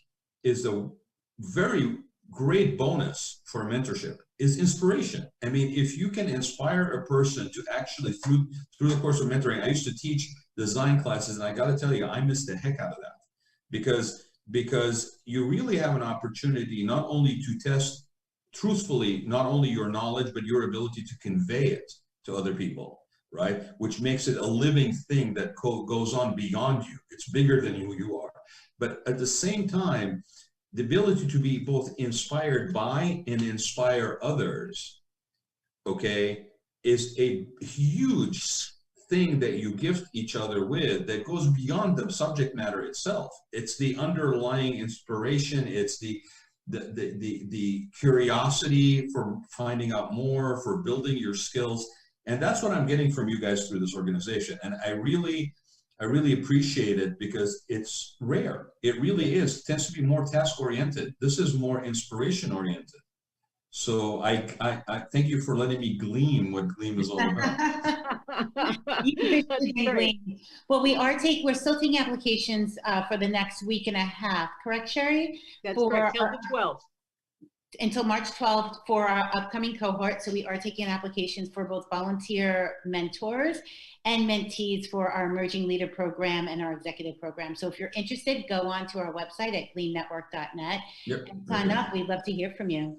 is a very great bonus for mentorship, is inspiration. I mean, if you can inspire a person to actually, through the course of mentoring, I used to teach design classes, and I got to tell you, I missed the heck out of that because you really have an opportunity not only to test truthfully, not only your knowledge, but your ability to convey it to other people, right? Which makes it a living thing that goes on beyond you. It's bigger than who you are. But at the same time, the ability to be both inspired by and inspire others, okay, is a huge thing that you gift each other with that goes beyond the subject matter itself. It's the underlying inspiration. It's the curiosity for finding out more, for building your skills. And that's what I'm getting from you guys through this organization. And I really appreciate it because it's rare. It really is. It tends to be more task oriented. This is more inspiration oriented. So I thank you for letting me gleam what GLEAM is all about. Well, we're still taking applications for the next week and a half, correct, Sheri? That's correct, till the 12th. Until March 12th for our upcoming cohort. So we are taking applications for both volunteer mentors and mentees for our emerging leader program and our executive program. So if you're interested, go on to our website at gleamnetwork.net and sign up. We'd love to hear from you.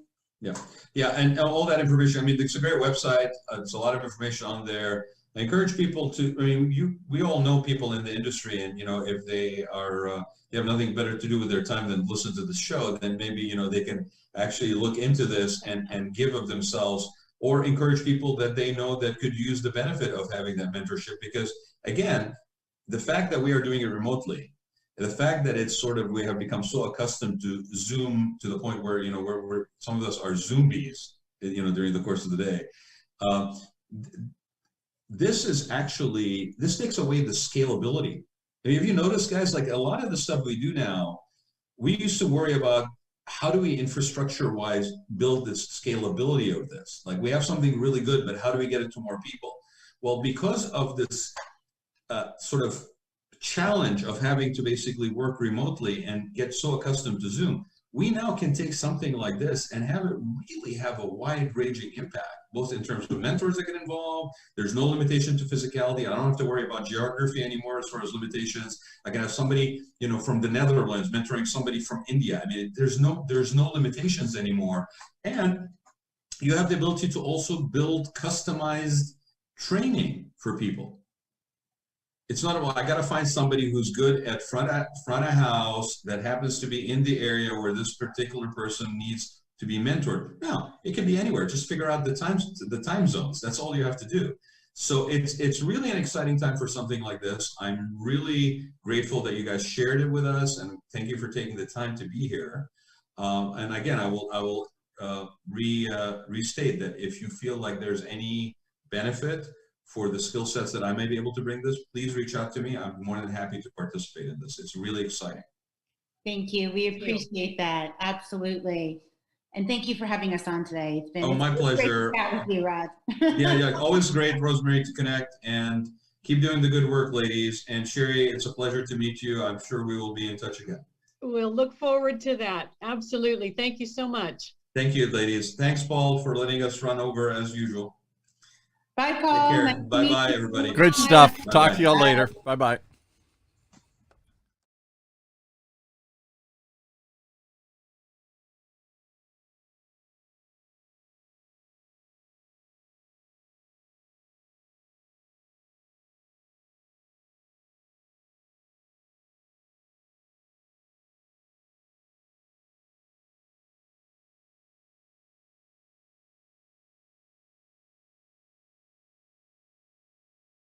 Yeah, and all that information. I mean, it's a great website. There's a lot of information on there. I encourage people to. I mean, we all know people in the industry, and you know, if they are they have nothing better to do with their time than listen to the show, then maybe you know they can actually look into this and give of themselves, or encourage people that they know that could use the benefit of having that mentorship. Because again, the fact that we are doing it remotely, the fact that it's sort of, we have become so accustomed to Zoom to the point where, you know, we're some of us are Zoombies, you know, during the course of the day. This takes away the scalability. I mean, have you noticed, guys, like a lot of the stuff we do now, we used to worry about how do we infrastructure-wise build this scalability of this? Like we have something really good, but how do we get it to more people? Well, because of this sort of challenge of having to basically work remotely and get so accustomed to Zoom, we now can take something like this and have it really have a wide-ranging impact, both in terms of mentors that get involved. There's no limitation to physicality. I don't have to worry about geography anymore as far as limitations. I can have somebody, you know, from the Netherlands mentoring somebody from India. I mean, there's no limitations anymore. And you have the ability to also build customized training for people. It's not about, I got to find somebody who's good at front of house that happens to be in the area where this particular person needs to be mentored. No, it can be anywhere. Just figure out the time zones. That's all you have to do. So it's really an exciting time for something like this. I'm really grateful that you guys shared it with us, and thank you for taking the time to be here. And again, I will restate that if you feel like there's any benefit for the skill sets that I may be able to bring this, please reach out to me. I'm more than happy to participate in this. It's really exciting. Thank you. We appreciate that. Absolutely. And thank you for having us on today. It's been my pleasure. Great to chat with you, Raad. Yeah, always great, Rosemary, to connect, and keep doing the good work, ladies. And Sheri, it's a pleasure to meet you. I'm sure we will be in touch again. We'll look forward to that. Absolutely. Thank you so much. Thank you, ladies. Thanks, Paul, for letting us run over as usual. Bye, Paul. Take care. Bye-bye, everybody. Great stuff. Bye-bye. Talk to y'all later. Bye-bye.